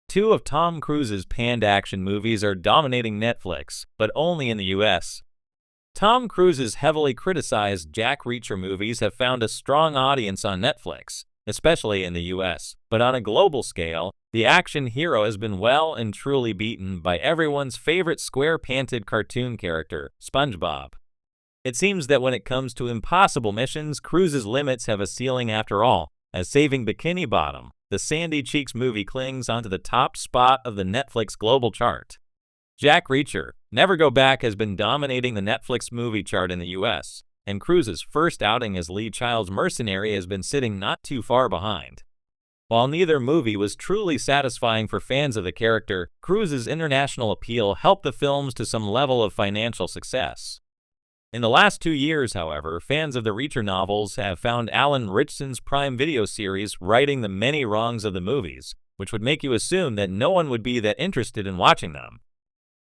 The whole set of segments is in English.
Two of Tom Cruise's panned action movies are dominating Netflix, but only in the US. Tom Cruise's heavily criticized Jack Reacher movies have found a strong audience on Netflix, especially in the US, but on a global scale, the action hero has been well and truly beaten by everyone's favorite square-panted cartoon character, SpongeBob. It seems that when it comes to impossible missions, Cruise's limits have a ceiling after all, as Saving Bikini Bottom, the Sandy Cheeks movie clings onto the top spot of the Netflix global chart. Jack Reacher, Never Go Back has been dominating the Netflix movie chart in the US, and Cruise's first outing as Lee Child's mercenary has been sitting not too far behind. While neither movie was truly satisfying for fans of the character, Cruise's international appeal helped the films to some level of financial success. In the last 2 years, however, fans of the Reacher novels have found Alan Ritchson's Prime Video series righting the many wrongs of the movies, which would make you assume that no one would be that interested in watching them.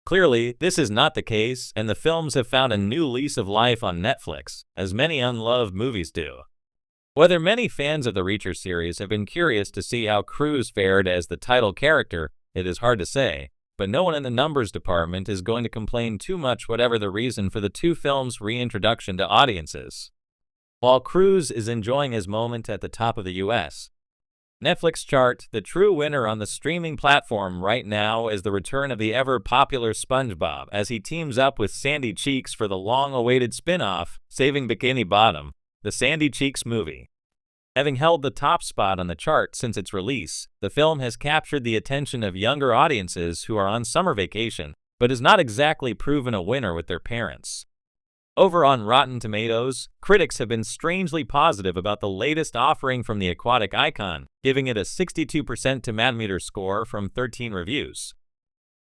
Clearly, this is not the case, and the films have found a new lease of life on Netflix, as many unloved movies do. Whether many fans of the Reacher series have been curious to see how Cruise fared as the title character, it is hard to say, but no one in the numbers department is going to complain too much whatever the reason for the two films' reintroduction to audiences. While Cruise is enjoying his moment at the top of the US Netflix chart, the true winner on the streaming platform right now is the return of the ever-popular SpongeBob as he teams up with Sandy Cheeks for the long-awaited spin-off, Saving Bikini Bottom, the Sandy Cheeks movie. Having held the top spot on the chart since its release, the film has captured the attention of younger audiences who are on summer vacation, but is not exactly proven a winner with their parents. Over on Rotten Tomatoes, critics have been strangely positive about the latest offering from the aquatic icon, giving it a 62% tomato score from 13 reviews.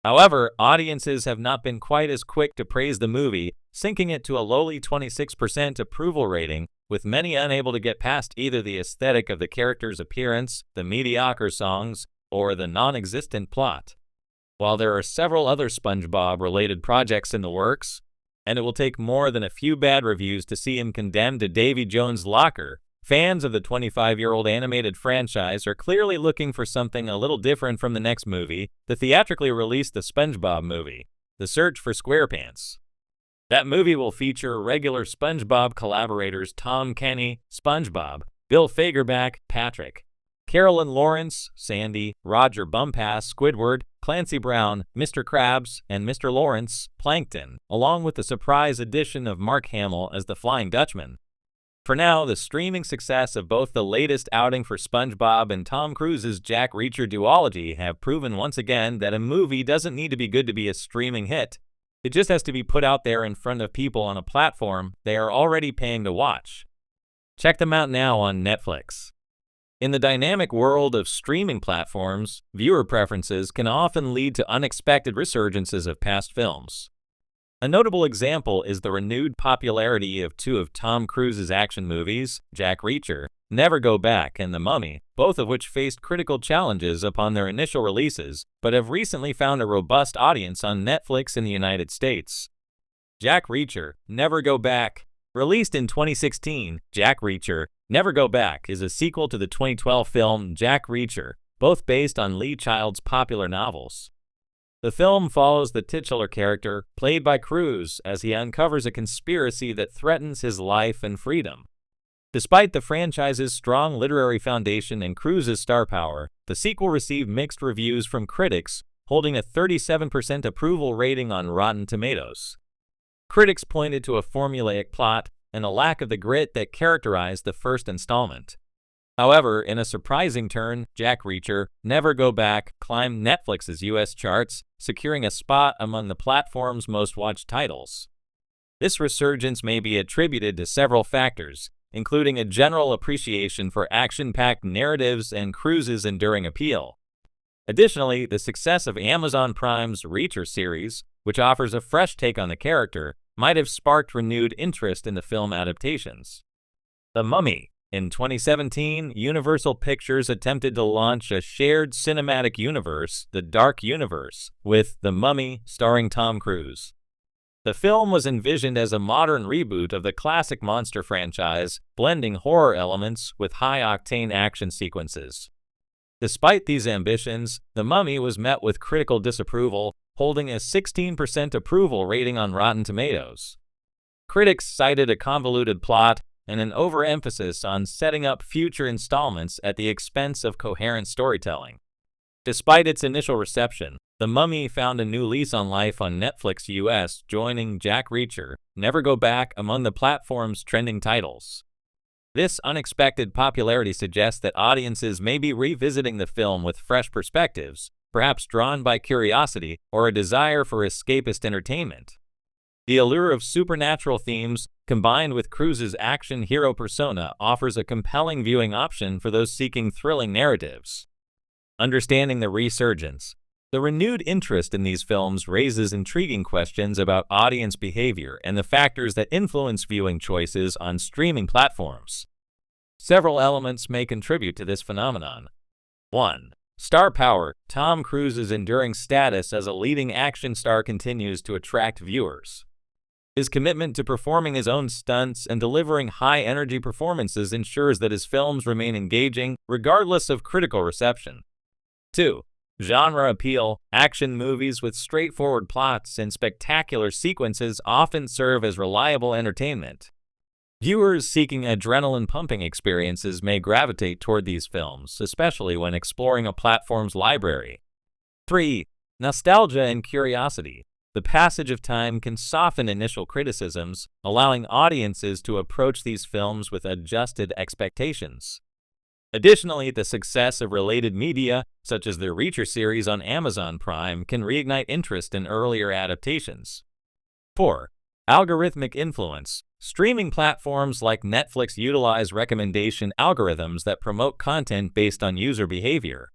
However, audiences have not been quite as quick to praise the movie, sinking it to a lowly 26% approval rating, with many unable to get past either the aesthetic of the character's appearance, the mediocre songs, or the non-existent plot. While there are several other SpongeBob-related projects in the works, and it will take more than a few bad reviews to see him condemned to Davy Jones' locker, fans of the 25-year-old animated franchise are clearly looking for something a little different from the next movie, the theatrically released The SpongeBob Movie, The Search for SquarePants. That movie will feature regular SpongeBob collaborators Tom Kenny, SpongeBob, Bill Fagerback, Patrick, Carolyn Lawrence, Sandy, Roger Bumpass, Squidward, Clancy Brown, Mr. Krabs, and Mr. Lawrence, Plankton, along with the surprise addition of Mark Hamill as the Flying Dutchman. For now, the streaming success of both the latest outing for SpongeBob and Tom Cruise's Jack Reacher duology have proven once again that a movie doesn't need to be good to be a streaming hit. It just has to be put out there in front of people on a platform they are already paying to watch. Check them out now on Netflix. In the dynamic world of streaming platforms, viewer preferences can often lead to unexpected resurgences of past films. A notable example is the renewed popularity of two of Tom Cruise's action movies, Jack Reacher, Never Go Back, and The Mummy, both of which faced critical challenges upon their initial releases, but have recently found a robust audience on Netflix in the United States. Jack Reacher, Never Go Back. Released in 2016, Jack Reacher, Never Go Back is a sequel to the 2012 film Jack Reacher, both based on Lee Child's popular novels. The film follows the titular character, played by Cruise, as he uncovers a conspiracy that threatens his life and freedom. Despite the franchise's strong literary foundation and Cruise's star power, the sequel received mixed reviews from critics, holding a 37% approval rating on Rotten Tomatoes. Critics pointed to a formulaic plot and a lack of the grit that characterized the first installment. However, in a surprising turn, Jack Reacher, Never Go Back climbed Netflix's US charts, securing a spot among the platform's most watched titles. This resurgence may be attributed to several factors, including a general appreciation for action-packed narratives and Cruise's enduring appeal. Additionally, the success of Amazon Prime's Reacher series, which offers a fresh take on the character, might have sparked renewed interest in the film adaptations. The Mummy. In 2017, Universal Pictures attempted to launch a shared cinematic universe, the Dark Universe, with The Mummy starring Tom Cruise. The film was envisioned as a modern reboot of the classic monster franchise, blending horror elements with high-octane action sequences. Despite these ambitions, The Mummy was met with critical disapproval, holding a 16% approval rating on Rotten Tomatoes. Critics cited a convoluted plot and an overemphasis on setting up future installments at the expense of coherent storytelling. Despite its initial reception, The Mummy found a new lease on life on Netflix US, joining Jack Reacher, Never Go Back among the platform's trending titles. This unexpected popularity suggests that audiences may be revisiting the film with fresh perspectives, perhaps drawn by curiosity or a desire for escapist entertainment. The allure of supernatural themes, combined with Cruise's action hero persona, offers a compelling viewing option for those seeking thrilling narratives. Understanding the resurgence. The renewed interest in these films raises intriguing questions about audience behavior and the factors that influence viewing choices on streaming platforms. Several elements may contribute to this phenomenon. 1. Star power. Tom Cruise's enduring status as a leading action star continues to attract viewers. His commitment to performing his own stunts and delivering high-energy performances ensures that his films remain engaging, regardless of critical reception. 2. Genre appeal. Action movies with straightforward plots and spectacular sequences often serve as reliable entertainment. Viewers seeking adrenaline-pumping experiences may gravitate toward these films, especially when exploring a platform's library. 3. Nostalgia and curiosity. The passage of time can soften initial criticisms, allowing audiences to approach these films with adjusted expectations. Additionally, the success of related media, such as the Reacher series on Amazon Prime, can reignite interest in earlier adaptations. 4. Algorithmic influence. Streaming platforms like Netflix utilize recommendation algorithms that promote content based on user behavior.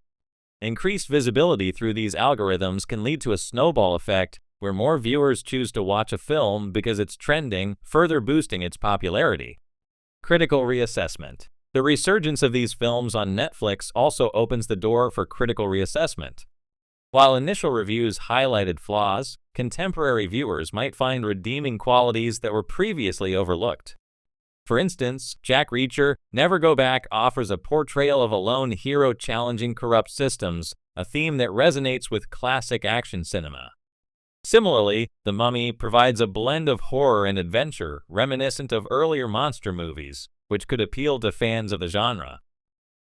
Increased visibility through these algorithms can lead to a snowball effect, where more viewers choose to watch a film because it's trending, further boosting its popularity. Critical reassessment. The resurgence of these films on Netflix also opens the door for critical reassessment. While initial reviews highlighted flaws, contemporary viewers might find redeeming qualities that were previously overlooked. For instance, Jack Reacher, Never Go Back offers a portrayal of a lone hero challenging corrupt systems, a theme that resonates with classic action cinema. Similarly, The Mummy provides a blend of horror and adventure reminiscent of earlier monster movies, which could appeal to fans of the genre.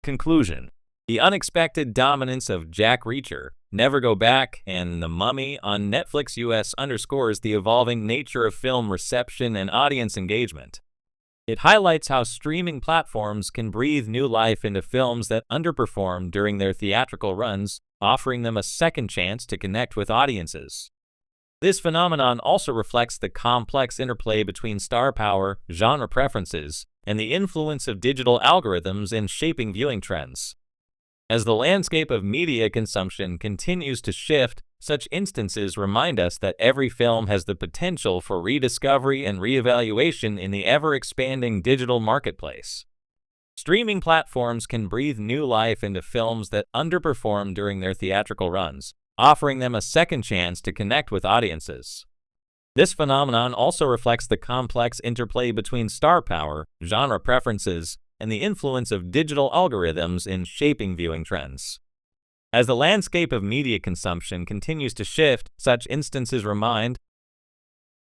Conclusion. The unexpected dominance of Jack Reacher, Never Go Back, and The Mummy on Netflix US underscores the evolving nature of film reception and audience engagement. It highlights how streaming platforms can breathe new life into films that underperformed during their theatrical runs, offering them a second chance to connect with audiences. This phenomenon also reflects the complex interplay between star power, genre preferences, and the influence of digital algorithms in shaping viewing trends. As the landscape of media consumption continues to shift, such instances remind us that every film has the potential for rediscovery and reevaluation in the ever-expanding digital marketplace. Streaming platforms can breathe new life into films that underperformed during their theatrical runs, offering them a second chance to connect with audiences. This phenomenon also reflects the complex interplay between star power, genre preferences, and the influence of digital algorithms in shaping viewing trends. As the landscape of media consumption continues to shift, such instances remind